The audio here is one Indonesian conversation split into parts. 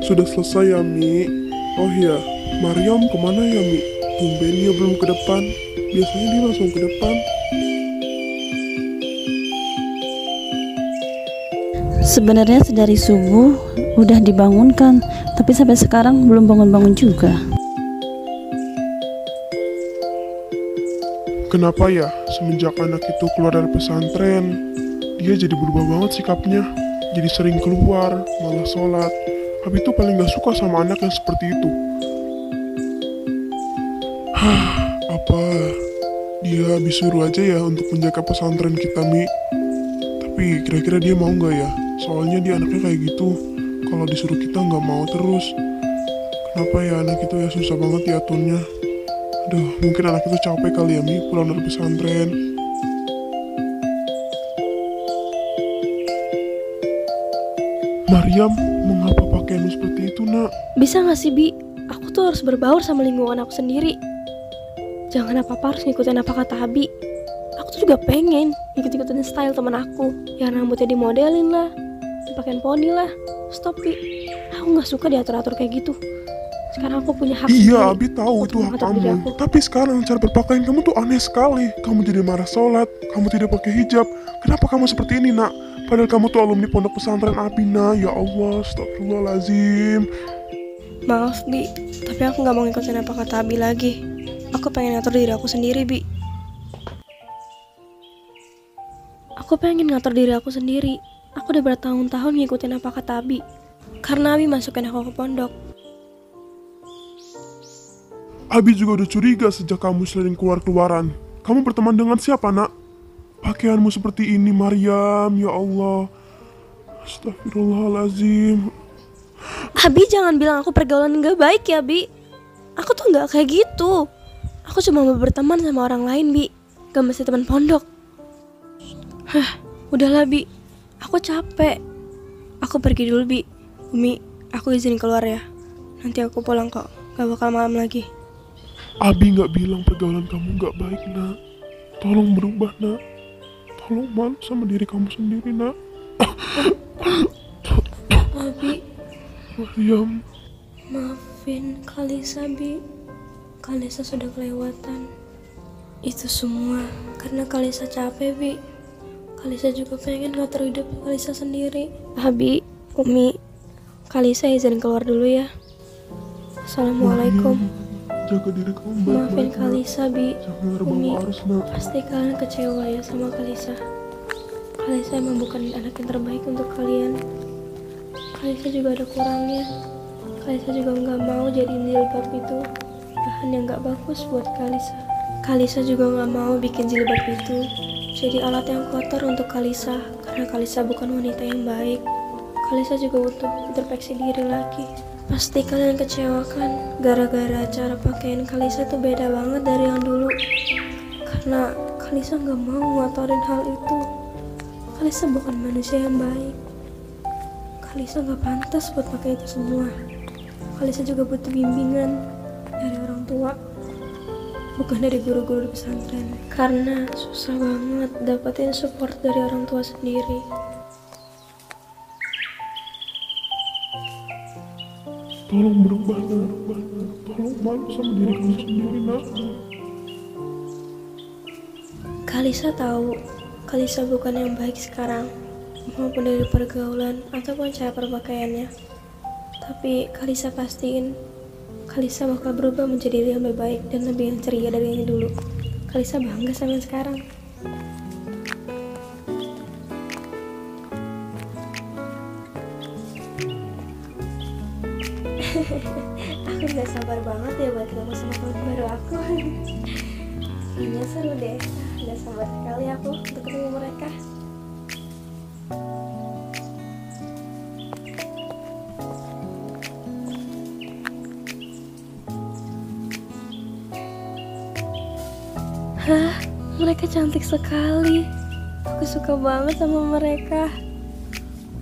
Sudah selesai ya, Mi? Oh iya, Maryam kemana ya, Mi? Tumben dia belum ke depan. Biasanya dia langsung ke depan. Sebenarnya sedari subuh udah dibangunkan, tapi sampai sekarang belum bangun-bangun juga. Kenapa ya, semenjak anak itu keluar dari pesantren, dia jadi berubah banget sikapnya. Jadi sering keluar, malah sholat. Abi tuh paling gak suka sama anak yang seperti itu. Apa dia disuruh aja ya untuk menjaga pesantren kita, Mi? Tapi kira-kira dia mau gak ya? Soalnya dia anaknya kayak gitu. Kalau disuruh kita gak mau terus. Kenapa ya anak itu ya susah banget diaturnya? Aduh, mungkin anak itu capek kali ya, Mi, pulang dari pesantren. Maryam, mengapa pakaianmu seperti itu, Nak? Bisa gak sih, Bi? Aku tuh harus berbaur sama lingkungan aku sendiri. Jangan apa-apa harus ngikutin apa kata Abi. Aku tuh juga pengen ikut-ikutin style teman aku. Yang rambutnya dimodelin lah, pakaian poni lah. Stop, Bi. Aku gak suka diatur-atur kayak gitu. Sekarang aku punya hak sendiri. Iya, Abi tahu itu hak kamu. Tapi sekarang cara berpakaian kamu tuh aneh sekali. Kamu jadi marah sholat, kamu tidak pakai hijab. Kenapa kamu seperti ini, Nak? Padahal kamu tuh alumni pondok pesantren Abi, Nak. Ya Allah, astagfirullahaladzim. Maaf, Bi. Tapi aku gak mau ngikutin apa kata Abi lagi. Aku pengen ngatur diri aku sendiri, Bi. Aku pengen ngatur diri aku sendiri. Aku udah bertahun-tahun ngikutin apa kata Abi. Karena Abi masukin aku ke pondok. Abi juga udah curiga sejak kamu sering keluar-keluaran. Kamu berteman dengan siapa, Nak? Pakaianmu seperti ini, Maryam. Ya Allah. Astagfirullahaladzim. Abi jangan bilang aku pergaulan gak baik ya, Bi. Aku tuh gak kayak gitu. Aku cuma mau berteman sama orang lain, Bi. Gak mesti teman pondok. Udahlah, Bi. Aku capek. Aku pergi dulu, Bi. Umi, aku izin keluar ya. Nanti aku pulang kok. Gak bakal malam lagi. Abi gak bilang pergaulan kamu gak baik, Nak. Tolong berubah, Nak. Tolong malu sama diri kamu sendiri, Nak. Abi, Maryam. maafin Kalisa, Bi. Kalisa sudah kelewatan. Itu semua karena Kalisa capek, Bi. Kalisa juga pengen ngatur hidup Kalisa sendiri. Abi, Umi, Kalisa izin keluar dulu ya. Assalamualaikum. Jaga diri kamu Maafin baik-baik, Nak. Kalisa, Bi. Jangan terbawa Umi, arus, Nak. pasti kalian kecewa ya sama Kalisa. Kalisa emang bukan anak yang terbaik untuk kalian. Kalisa juga ada kurangnya. Kalisa juga nggak mau jadiin jilbab itu bahan yang nggak bagus buat Kalisa. Kalisa juga nggak mau bikin jilbab itu jadi alat yang kotor untuk Kalisa, karena Kalisa bukan wanita yang baik. Kalisa juga butuh introspeksi diri lagi. Pasti kalian kecewakan gara-gara cara pakaian Kalisa tuh beda banget dari yang dulu. Karena Kalisa nggak mau ngotorin hal itu. Kalisa bukan manusia yang baik. Kalisa nggak pantas buat pakai itu semua. Kalisa juga butuh bimbingan dari orang tua, bukan dari guru-guru di pesantren. Karena susah banget dapetin support dari orang tua sendiri. Tolong berubah, Nak. Tolong malu sama diri kamu sendiri, Nak. Kalisa tahu Kalisa bukan yang baik sekarang, maupun dari pergaulan ataupun cara berpakaiannya. Tapi Kalisa pastiin Kalisa bakal berubah menjadi diri yang lebih baik dan lebih yang ceria dari yang dulu. Kalisa bangga sama yang sekarang. Aku gak sabar banget ya buat ketemu sama teman baru aku. Kayaknya seru deh. Gak sabar sekali aku untuk ketemu mereka. Hah, mereka cantik sekali. Aku suka banget sama mereka.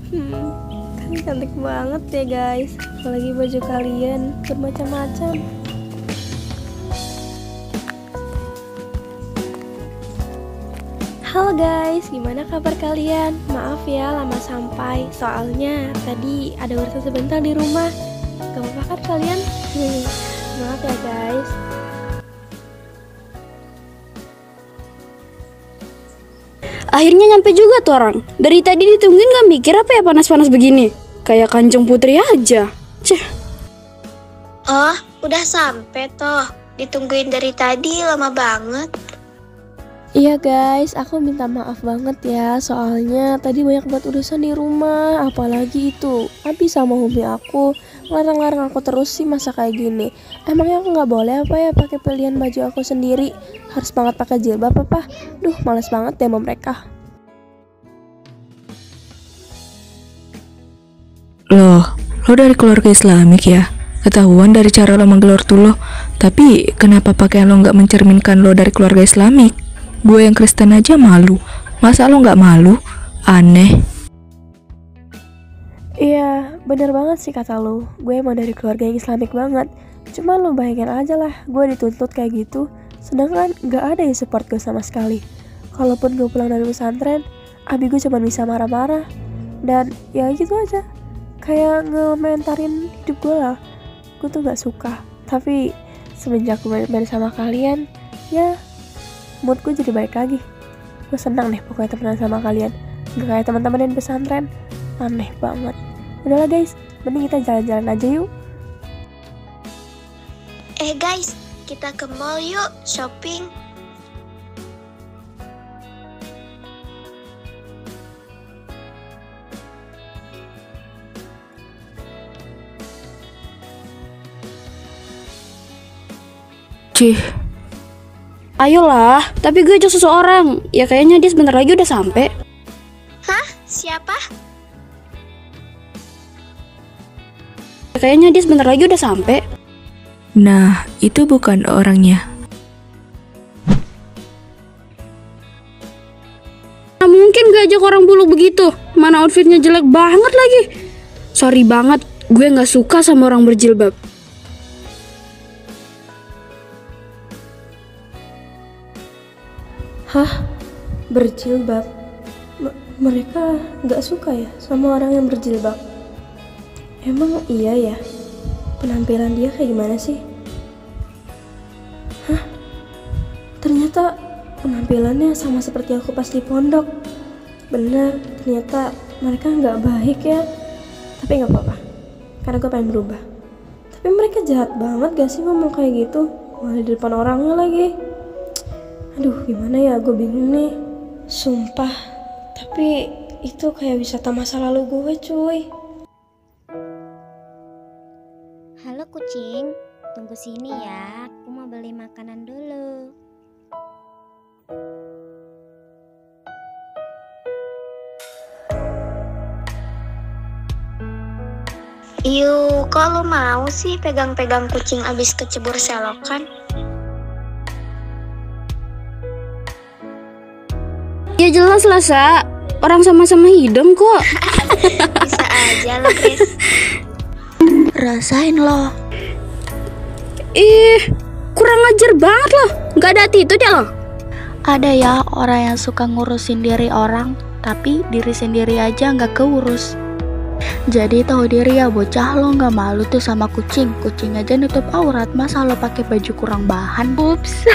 Kalian cantik banget ya guys. Apalagi baju kalian bermacam-macam. Halo guys, gimana kabar kalian? Maaf ya lama sampai, soalnya tadi ada urusan sebentar di rumah. kalian. Maaf ya guys. Akhirnya nyampe juga tuh orang. Dari tadi ditungguin gak mikir apa ya panas-panas begini. Kayak Kanjeng Putri aja. Ceh. Oh, udah sampai toh. Ditungguin dari tadi lama banget. Iya guys, aku minta maaf banget ya. Soalnya tadi banyak banget urusan di rumah. Apalagi itu Abi sama Umi aku larang-larang aku terus sih masa kayak gini. Emangnya aku nggak boleh apa ya pakai pilihan baju aku sendiri? Harus banget pakai jilbab apa? Duh, males banget deh sama mereka. Lo dari keluarga Islamik ya? Ketahuan dari cara lo manggil ortu lo. Tapi kenapa pakaian lo nggak mencerminkan lo dari keluarga Islamik? Gue yang Kristen aja malu. Masa lo nggak malu? Aneh. Iya, bener banget sih kata lo. Gue emang dari keluarga yang Islamik banget. Cuma lo bayangin aja lah, gue dituntut kayak gitu. Sedangkan gak ada yang support gue sama sekali. Kalaupun gue pulang dari pesantren, abi gue cuma bisa marah-marah. Dan ya gitu aja, kayak nge-komentarin hidup gue lah. Gue tuh gak suka. Tapi semenjak gue main sama kalian, ya mood gue jadi baik lagi. Gue senang deh pokoknya temenan sama kalian. Gak kayak teman-teman yang pesantren. Aneh banget. Udahlah guys, mending kita jalan-jalan aja yuk. Guys, kita ke mall yuk, shopping. Cih. Ayolah, tapi gue ajak seseorang. Ya kayaknya dia sebentar lagi udah sampai. Hah? Siapa? Kayaknya dia sebentar lagi udah sampai. Nah, itu bukan orangnya. Nah, mungkin gue ajak orang buluk begitu. Mana outfitnya jelek banget lagi. Sorry banget, gue gak suka sama orang berjilbab. Hah? Berjilbab? Mereka gak suka ya sama orang yang berjilbab? Emang iya ya? Penampilan dia kayak gimana sih? Hah? Ternyata penampilannya sama seperti aku pas di pondok. Bener, ternyata mereka gak baik ya. Tapi gak apa-apa, karena gue pengen berubah. Tapi mereka jahat banget gak sih ngomong kayak gitu? Malah di depan orangnya lagi. Aduh, gimana ya, gue bingung nih. Sumpah, tapi itu kayak wisata masa lalu gue cuy. Halo kucing, tunggu sini ya, aku mau beli makanan dulu. Yuk, kok lo mau sih pegang-pegang kucing abis kecebur selokan? Ya jelas lah, Sa. Orang sama-sama hidung kok. Bisa aja lo, Chris. Rasain lo. Ih, kurang ajar banget loh. Gak ada attitude ya lo. Ada ya orang yang suka ngurusin diri orang, tapi diri sendiri aja nggak keurus. Jadi tahu diri ya bocah, lo nggak malu tuh sama kucing. Kucing aja nutup aurat, masa lo pakai baju kurang bahan? Ups.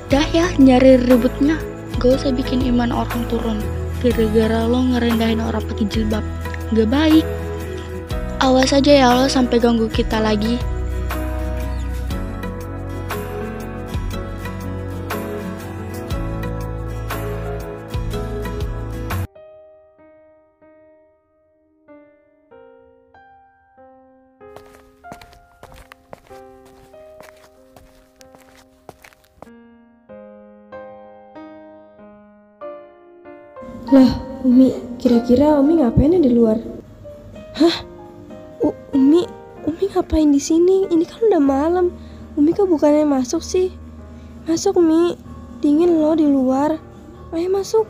Dah ya nyari ributnya, gak usah bikin iman orang turun gara-gara lo ngerendahin orang pakai jilbab. Gak baik. Awas aja ya lo sampai ganggu kita lagi. Lah, Umi, kira-kira Umi ngapain ya di luar? Hah? Umi ngapain di sini? Ini kan udah malam. Umi kok bukannya masuk sih? Masuk, Umi. Dingin loh di luar. Ayo masuk.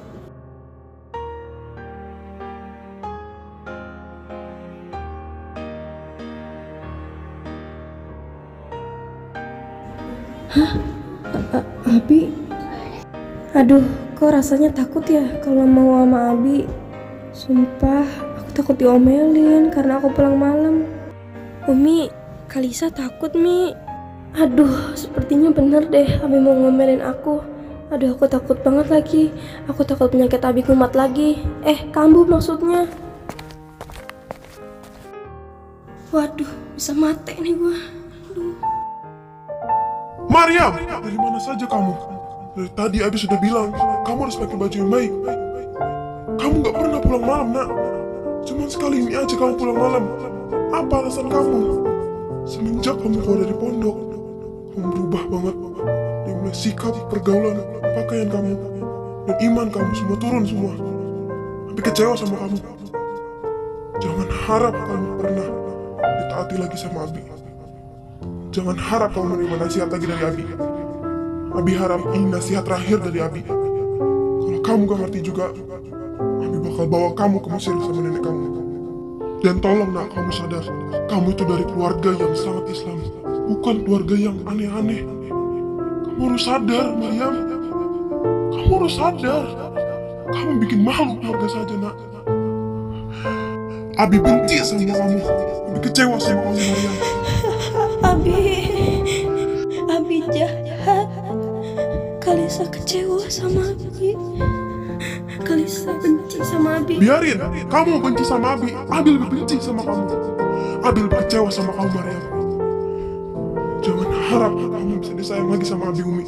Hah? Abi? Aduh, kok rasanya takut ya kalau mau sama Abi. Sumpah, aku takut diomelin karena aku pulang malam. Umi, Kalisa takut, Mi. Aduh, sepertinya bener deh Abi mau ngomelin aku. Aduh, aku takut banget lagi. Aku takut penyakit Abi kumat lagi. Kambuh maksudnya. Waduh, bisa mati nih gua. Aduh. Maryam, dari mana saja kamu? Dari tadi Abi sudah bilang, kamu harus pakai baju yang baik. Kamu gak pernah pulang malam, nak. Cuma sekali ini aja kamu pulang malam. Apa alasan kamu? Semenjak kamu keluar dari pondok, kamu berubah banget. Dari mulai sikap, pergaulan, pakaian kamu, dan iman kamu semua turun semua. Abi kecewa sama kamu. Jangan harap kamu pernah ditaati lagi sama Abi. Jangan harap kamu menerima nasihat lagi dari Abi. Abi harap ini nasihat terakhir dari Abi. Kalau kamu gak ngerti juga, Abi bakal bawa kamu ke Mesir sama nenek kamu. Dan tolong nak, kamu sadar, kamu itu dari keluarga yang sangat Islam, bukan keluarga yang aneh-aneh. Kamu harus sadar, Maryam. Kamu harus sadar. Kamu bikin malu keluarga saja, nak. Abi benci sama kamu. Abi kecewa sama kamu, Maryam. Abi jahat. Kalisa kecewa sama Abi. Kalisa benci sama Abi. Biarin, kamu benci sama Abi. Abi lebih benci sama kamu. Abi lebih kecewa sama kamu, Maryam. Jangan harap kamu bisa disayang lagi sama Abi, Umi.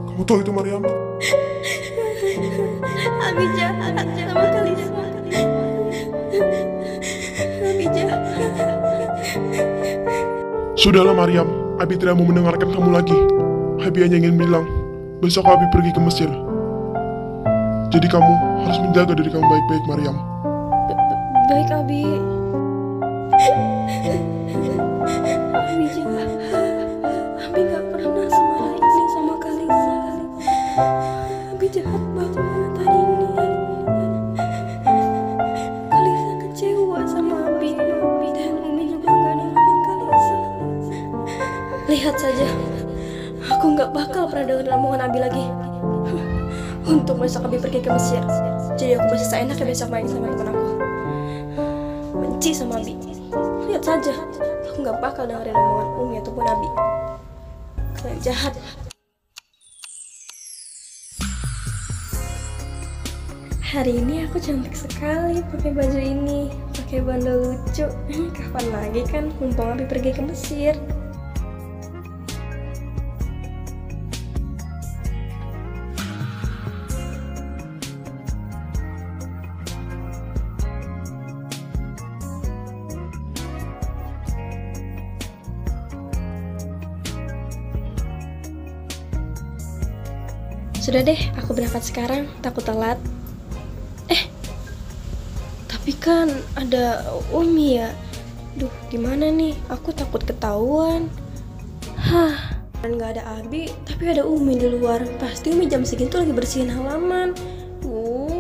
Kamu tahu itu, Maryam? Abi jahat sama Kalisa. Abi jahat. Sudahlah, Maryam. Abi tidak mau mendengarkan kamu lagi. Abi hanya ingin bilang, besok Abi pergi ke Mesir. Jadi kamu harus menjaga diri kamu baik-baik, Maryam. Baik, Abi. Abi jahat. Abi gak pernah semarah ini sama Kalisa. Abi jahat banget hari ini. Kalisa kecewa sama Abi. Dan Umi juga gak ninggalin Kalisa. Lihat saja, aku gak bakal pernah dengar omongan Abi lagi. Untuk besok Abi pergi ke Mesir, jadi aku bisa seenaknya besok main sama teman aku. Benci sama Abi. Lihat saja, aku gak bakal dengerin omongan Umi ataupun Abi. Kalian jahat. Hari ini aku cantik sekali pakai baju ini, pakai bandel lucu. Kapan lagi kan mumpung Abi pergi ke Mesir. Sudah deh, aku berangkat sekarang, takut telat. Tapi kan ada Umi ya. Duh, gimana nih? Aku takut ketahuan. Dan gak ada Abi, tapi ada Umi di luar. Pasti Umi jam segitu lagi bersihin halaman.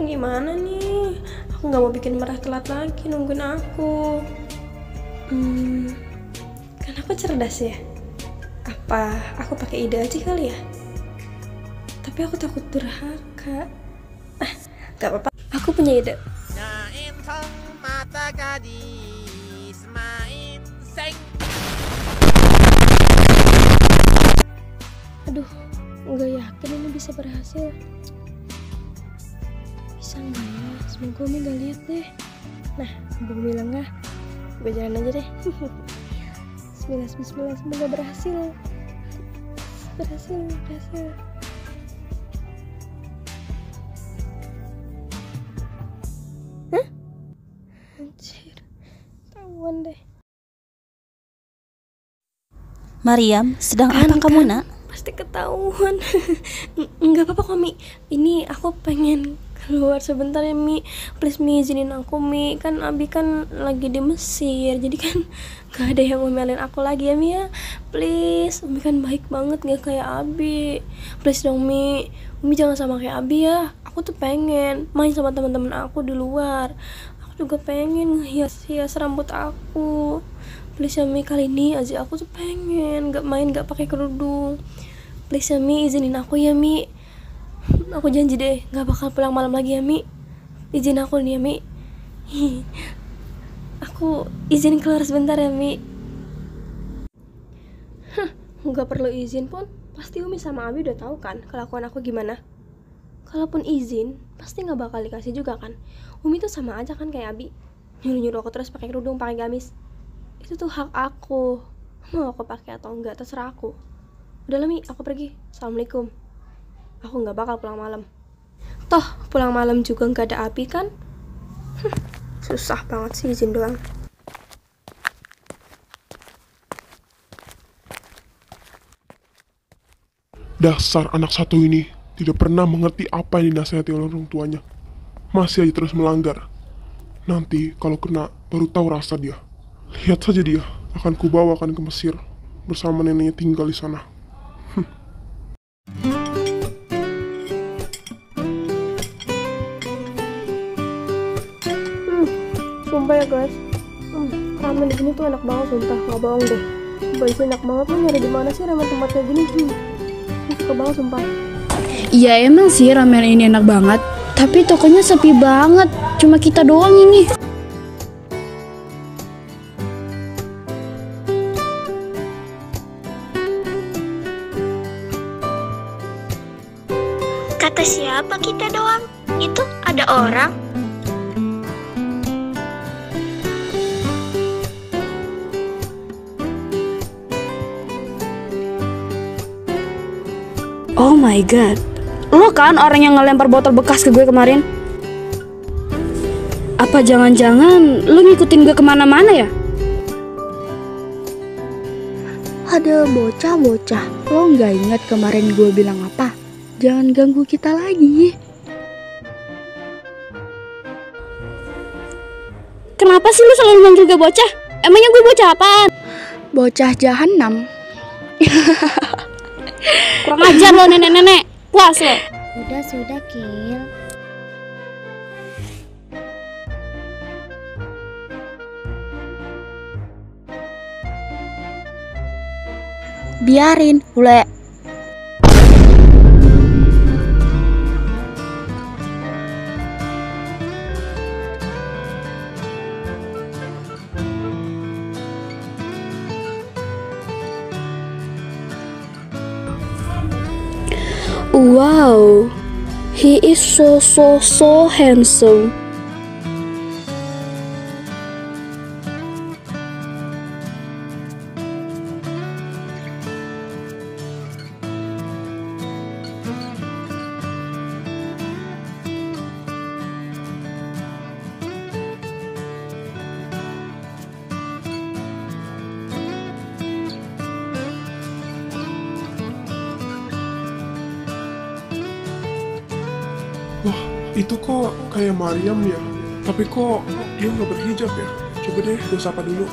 Gimana nih? Aku gak mau bikin merah telat lagi nungguin aku. Kan aku cerdas ya? Apa aku pakai ide aja kali ya? Tapi aku takut durhaka. Gak apa-apa, aku punya ide. Aduh, nggak yakin ini bisa berhasil. Bisa nggak ya? Semoga Umi nggak lihat deh. Nah, Umi bilang nggak, gue jalan aja deh. Bismillah, semoga berhasil. Berhasil. Anjir, tahuan deh. Maryam, sedang apa kamu, nak? Pasti ketahuan. Nggak apa-apa kok, Mi. Ini aku pengen keluar sebentar ya, Mi. Please, Mi, izinin aku, Mi. Kan Abi kan lagi di Mesir, jadi kan gak ada yang ngomelin aku lagi ya, Mi ya. Please, Umi kan baik banget, gak kayak Abi. Please dong, Mi. Umi jangan sama kayak Abi ya. Aku tuh pengen main sama teman-teman aku di luar. Aku juga pengen ngehias-hias rambut aku. Please ya, Mi, kali ini aja aku tuh pengen gak pakai kerudung. Please ya, Mi, izinin aku ya, Mi. Aku janji deh gak bakal pulang malam lagi ya, Mi. Izin aku nih ya, Mi. aku izin keluar sebentar ya, Mi. Nggak perlu izin pun, pasti Umi sama Abi udah tahu kan kelakuan aku gimana. Kalaupun izin, pasti nggak bakal dikasih juga kan. Umi tuh sama aja kan kayak Abi, nyuruh-nyuruh aku terus pakai kerudung, pakai gamis. Itu tuh hak aku, mau aku pakai atau enggak terserah aku. Udah lah Mi, aku pergi. Assalamualaikum. Aku nggak bakal pulang malam. Toh pulang malam juga nggak ada Abi kan. Susah banget sih izin doang. Dasar anak satu ini tidak pernah mengerti apa yang dinasihati oleh orang tuanya. Masih aja terus melanggar. Nanti kalau kena baru tahu rasa dia. Lihat saja dia, akan kubawakan ke Mesir bersama neneknya tinggal di sana. Sumpah ya guys, ramen di sini tuh enak banget, sumpah nggak bohong deh. Sumpah sih enak banget, lo nyari di mana sih ramen tempat kayak gini? Ini suka banget sumpah. Iya emang sih ramen ini enak banget, tapi tokonya sepi banget, cuma kita doang ini. Kata siapa kita doang? Itu ada orang. Oh my god, lo kan orang yang ngelempar botol bekas ke gue kemarin? Apa jangan-jangan lo ngikutin gue kemana-mana ya? Ada bocah-bocah, lo nggak ingat kemarin gue bilang apa? Jangan ganggu kita lagi. Kenapa sih lo selalu manggil gue bocah? Emangnya gue bocah apaan? Bocah jahanam. Kurang ajar lo nenek-nenek, puas lo. Sudah, Kil. Biarin, Ule. Wow, he is so handsome. Wah, itu kok kayak Mariam ya? Tapi kok dia nggak berhijab ya? Coba deh gue sapa dulu.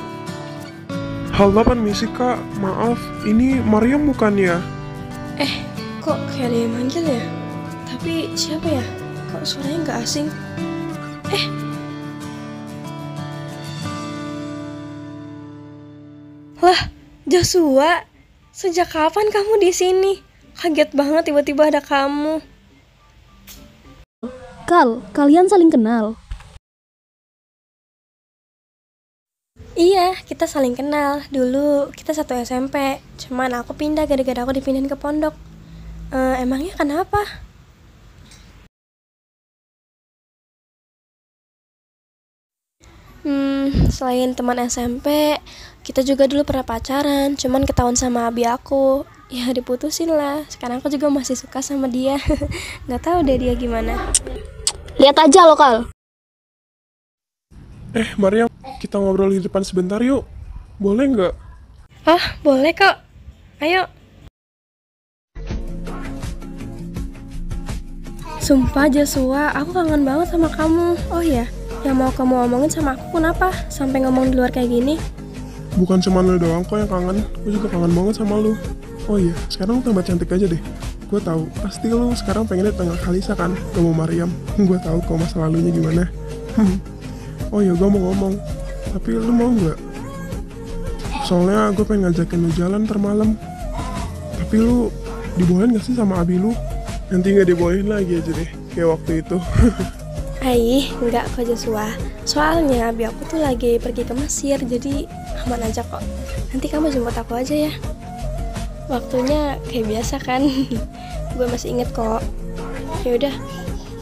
Halo permisi kak, maaf, ini Mariam bukan ya? Kok kayak ada yang manggil ya? Tapi siapa ya? Kok suaranya nggak asing? Lah, Joshua, sejak kapan kamu di sini? Kaget banget tiba-tiba ada kamu. Kal, kalian saling kenal. Iya, kita saling kenal. Dulu kita satu SMP. Cuman aku pindah gara-gara aku dipindahin ke pondok. Emangnya kenapa? Selain teman SMP, kita juga dulu pernah pacaran. Cuman ketahuan sama abi aku. Ya diputusin lah. Sekarang aku juga masih suka sama dia. Nggak tahu deh dia gimana. Lihat aja lo, Kal. Mariam, kita ngobrol di depan sebentar yuk. Boleh nggak? Oh, boleh kok. Ayo. Sumpah Joshua, aku kangen banget sama kamu. Oh ya, yang mau kamu omongin sama aku kenapa? Sampai ngomong di luar kayak gini? Bukan cuma lu doang kok yang kangen, gue juga kangen banget sama lu. Oh iya, sekarang lu tambah cantik aja deh. Gue tahu, pasti lu sekarang pengennya tengah Kalisa kan, gak mau Mariam. Gue tahu kok masa lalunya gimana. Oh iya, gue mau ngomong. Tapi lu mau nggak? Soalnya gue pengen ngajakin lu jalan ntar malam. Tapi lu dibolehin gak sih sama abi lu? Nanti nggak dibolehin lagi aja deh, kayak waktu itu. Hai, enggak kok Joshua. Soalnya abi aku tuh lagi pergi ke Mesir, jadi aman aja kok. Nanti kamu jemput aku aja ya. Waktunya kayak biasa kan. Gue masih inget kok. Ya udah,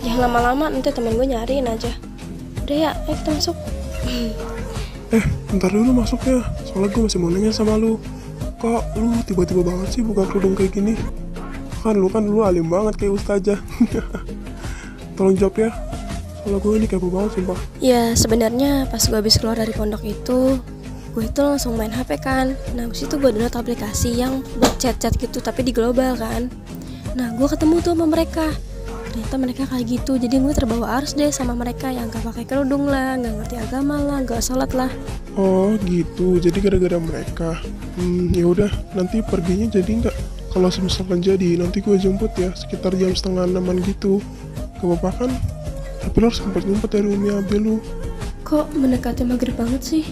jangan lama-lama, nanti temen gue nyariin aja. Udah ya, ayo kita masuk. Bentar dulu masuknya. Soalnya gue masih mau nanya sama lu. Kok lu tiba-tiba banget sih buka kerudung kayak gini? Kan lu alim banget kayak ustazah. Tolong jawab ya. Soalnya gue ini kepo banget sumpah. Ya sebenarnya pas gue habis keluar dari pondok itu, gue itu langsung main HP kan. Nah abis itu gue download aplikasi yang buat chat-chat gitu tapi di global kan. Nah gue ketemu tuh sama mereka. Ternyata mereka kayak gitu, jadi gue terbawa arus deh sama mereka yang gak pakai kerudung lah, gak ngerti agama lah, gak sholat lah. Oh gitu, jadi gara-gara mereka. Ya udah, nanti perginya jadi nggak? Kalau misalkan jadi, nanti gue jemput ya sekitar jam 5:30 gitu. Gak apa-apa kan? Tapi lo harus ngumpet dari Umi Abi lu. Kok mendekati maghrib banget sih?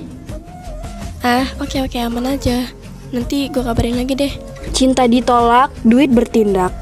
Oke, aman aja. Nanti gue kabarin lagi deh. Cinta ditolak, duit bertindak.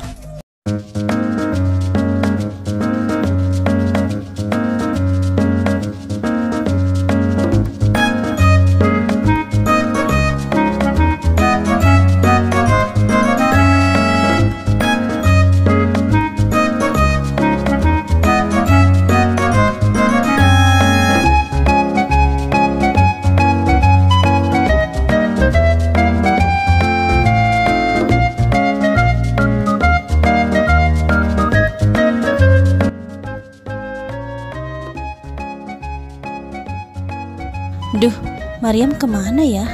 Duh, Mariam kemana ya?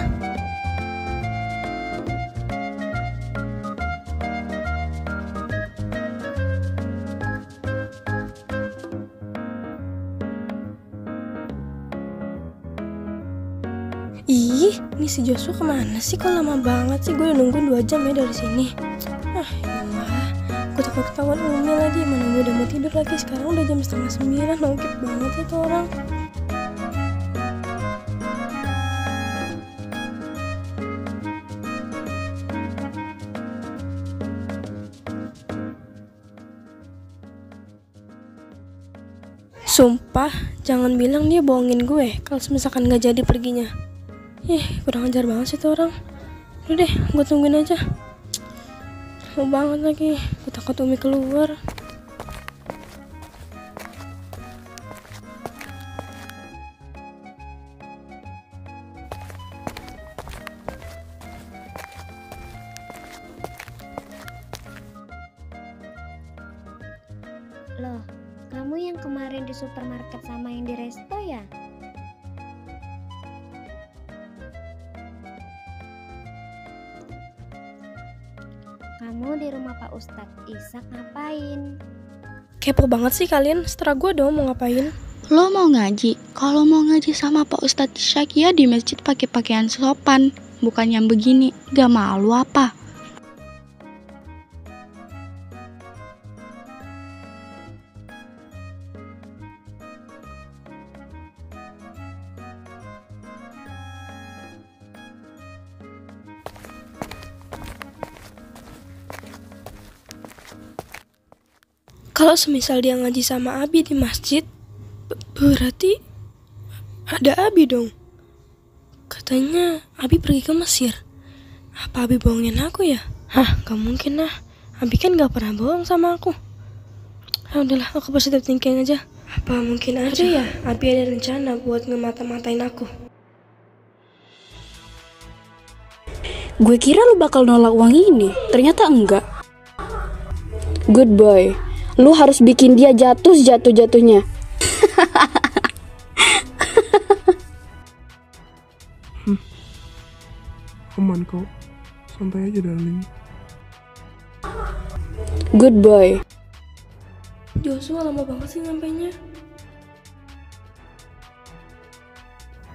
Ih, ini si Joshua kemana sih? Kok lama banget sih? Gue udah nungguin 2 jam ya dari sini. Yalah, gue takut ketahuan Umi lagi. Mana Umi udah mau tidur lagi. Sekarang udah jam 8:30. Nongkit banget ya tuh orang. Sumpah, jangan bilang dia bohongin gue kalau misalkan gak jadi perginya. Kurang ajar banget sih tuh orang. Udah deh, gue tungguin aja. Mau banget lagi, gue takut Umi keluar. Loh, kamu yang kemarin di supermarket sama yang di resto ya? Kamu di rumah Pak Ustadz Ishak ngapain? Kepo banget sih kalian, setelah gue dong mau ngapain. Lo mau ngaji? Kalau mau ngaji sama Pak Ustadz Ishak ya di masjid pakai pakaian sopan, bukan yang begini. Gak malu apa? Kalau semisal dia ngaji sama Abi di masjid, berarti ada Abi dong. Katanya Abi pergi ke Mesir. Apa Abi bohongin aku ya? Gak mungkin lah. Abi kan gak pernah bohong sama aku. Udahlah, aku positive thinking aja. Apa mungkin aja ya Abi ada rencana buat ngemata-matain aku? Gue kira lu bakal nolak uang ini, ternyata enggak. Good boy. Lu harus bikin dia jatuh sejatuh-jatuhnya. Aman kok. Santai aja darling. Good boy. Joshua lama banget sih nyampainya.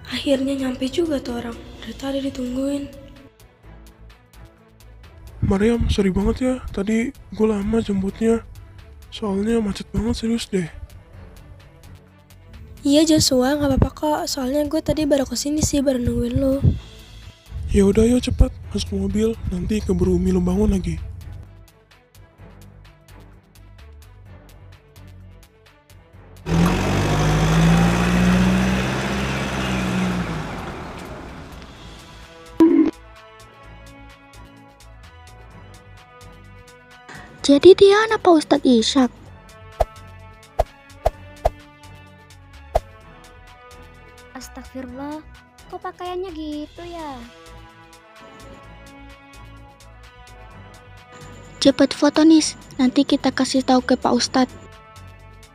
Akhirnya nyampe juga tuh orang. Dari tadi ditungguin. Mariam, sorry banget ya. Tadi gue lama jemputnya. Soalnya macet banget, serius deh. Iya Joshua, gak apa-apa kok. Soalnya gue tadi baru kesini sih, baru nungguin lo. Ya udah, yuk cepat masuk mobil. Nanti keburu Umi lo bangun lagi. Jadi dia anak Pak Ustadz Ishak. Astagfirullah, kok pakaiannya gitu ya? Cepet foto Nis, nanti kita kasih tahu ke Pak Ustadz.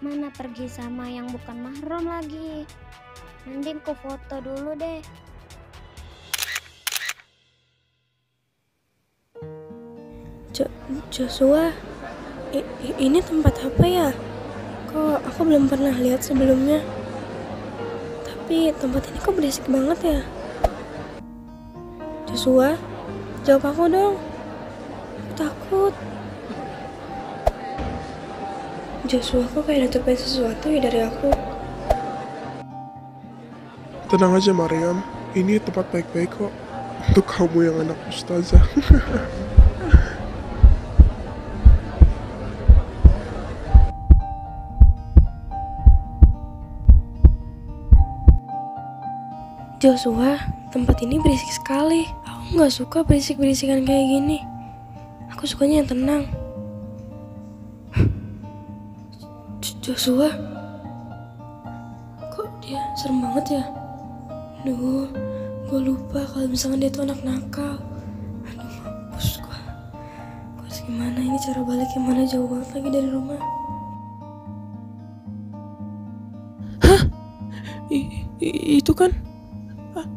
Mana pergi sama yang bukan mahram lagi. Mending ku foto dulu deh. Joshua, ini tempat apa ya? Kok aku belum pernah lihat sebelumnya. Tapi tempat ini kok berisik banget ya? Joshua, jawab aku dong. Aku takut. Joshua kok kayak nutupin sesuatu ya dari aku. Tenang aja Mariam, ini tempat baik-baik kok. Untuk kamu yang anak ustazah. Joshua, tempat ini berisik sekali. Aku gak suka berisik-berisikan kayak gini. Aku sukanya yang tenang. Joshua, kok dia serem banget ya? Aduh, gue lupa kalau misalkan dia tuh anak nakal. Aduh, mampus gue. Gue harus gimana ini cara balik gimana, jauh banget lagi dari rumah. Hah? Itu kan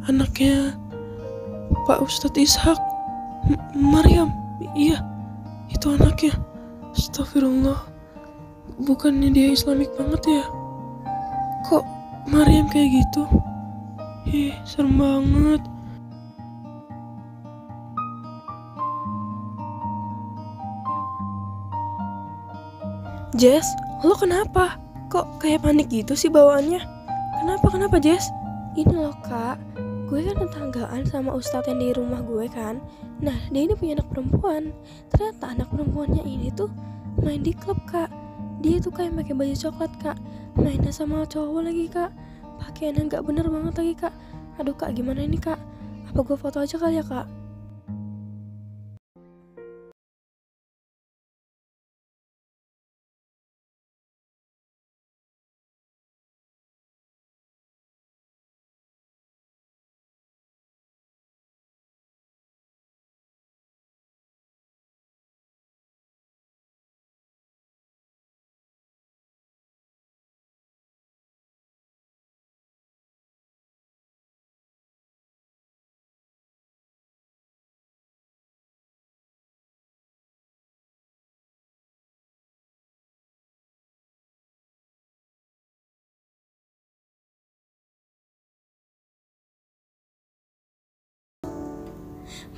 anaknya Pak Ustadz Ishak. Mariam, iya, itu anaknya. Astagfirullah, bukannya dia Islamik banget ya? Kok Mariam kayak gitu? Serem banget. Jess, lo kenapa? Kok kayak panik gitu sih bawaannya? Kenapa Jess? Ini loh kak, gue kan tetanggaan sama ustadz yang di rumah gue kan. Nah, dia ini punya anak perempuan. Ternyata anak perempuannya ini tuh main di klub kak. Dia tuh kayak pakai baju coklat kak, mainnya sama cowok lagi kak. Pakaiannya nggak bener banget lagi kak. Aduh kak, gimana ini kak? Apa gue foto aja kali ya kak?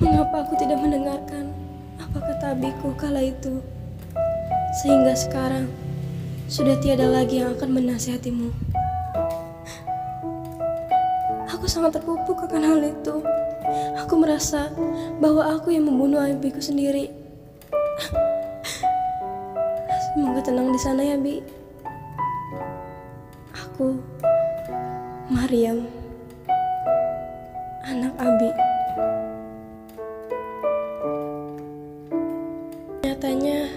Mengapa aku tidak mendengarkan apa kata abiku kala itu? Sehingga sekarang sudah tiada lagi yang akan menasihatimu. Aku sangat terpupuk akan hal itu. Aku merasa bahwa aku yang membunuh abiku sendiri. Semoga tenang di sana ya, Bi. Aku Mariam, anak Abi. Nyatanya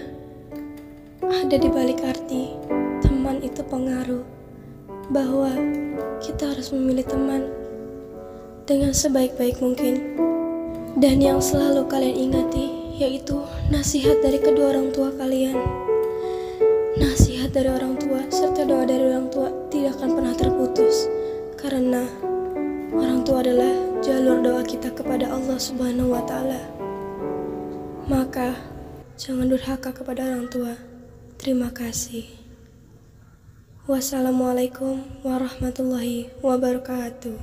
ada di balik arti teman itu pengaruh, bahwa kita harus memilih teman dengan sebaik-baik mungkin. Dan yang selalu kalian ingati yaitu nasihat dari kedua orang tua kalian. Nasihat dari orang tua serta doa dari orang tua tidak akan pernah terputus, karena orang tua adalah jalur doa kita kepada Allah Subhanahu wa Ta'ala. Maka jangan durhaka kepada orang tua. Terima kasih. Wassalamualaikum warahmatullahi wabarakatuh.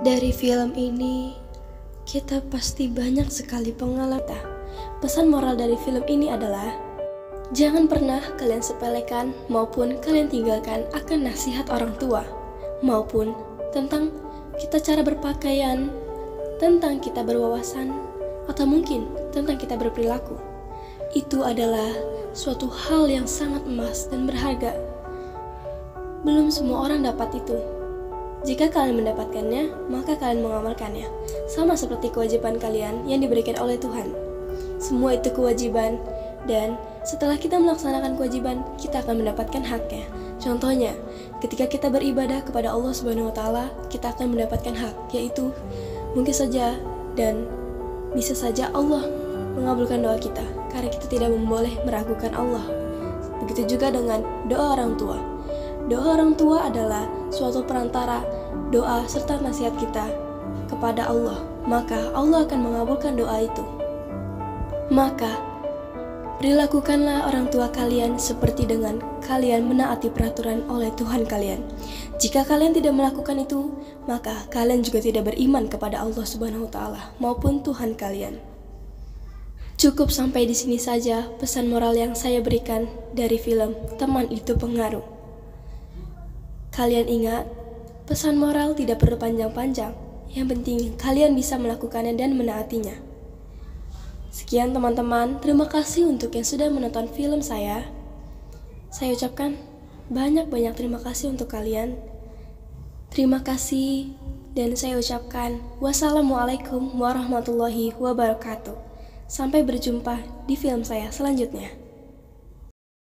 Dari film ini kita pasti banyak sekali pengalaman. Pesan moral dari film ini adalah jangan pernah kalian sepelekan maupun kalian tinggalkan akan nasihat orang tua, maupun tentang kita cara berpakaian, tentang kita berwawasan, atau mungkin tentang kita berperilaku. Itu adalah suatu hal yang sangat emas dan berharga. Belum semua orang dapat itu. Jika kalian mendapatkannya, maka kalian mengamalkannya, sama seperti kewajiban kalian yang diberikan oleh Tuhan. Semua itu kewajiban, dan setelah kita melaksanakan kewajiban, kita akan mendapatkan haknya. Contohnya, ketika kita beribadah kepada Allah Subhanahu wa Ta'ala, kita akan mendapatkan hak, yaitu mungkin saja dan bisa saja Allah mengabulkan doa kita, karena kita tidak boleh meragukan Allah. Begitu juga dengan doa orang tua. Doa orang tua adalah suatu perantara doa serta nasihat kita kepada Allah, maka Allah akan mengabulkan doa itu. Maka, perilakukanlah orang tua kalian seperti dengan kalian menaati peraturan oleh Tuhan kalian. Jika kalian tidak melakukan itu, maka kalian juga tidak beriman kepada Allah Subhanahu wa Ta'ala maupun Tuhan kalian. Cukup sampai di sini saja pesan moral yang saya berikan dari film Teman Itu Pengaruh. Kalian ingat, pesan moral tidak perlu panjang-panjang. Yang penting kalian bisa melakukannya dan menaatinya. Sekian teman-teman, terima kasih untuk yang sudah menonton film saya. Saya ucapkan banyak-banyak terima kasih untuk kalian. Terima kasih, dan saya ucapkan wassalamualaikum warahmatullahi wabarakatuh. Sampai berjumpa di film saya selanjutnya.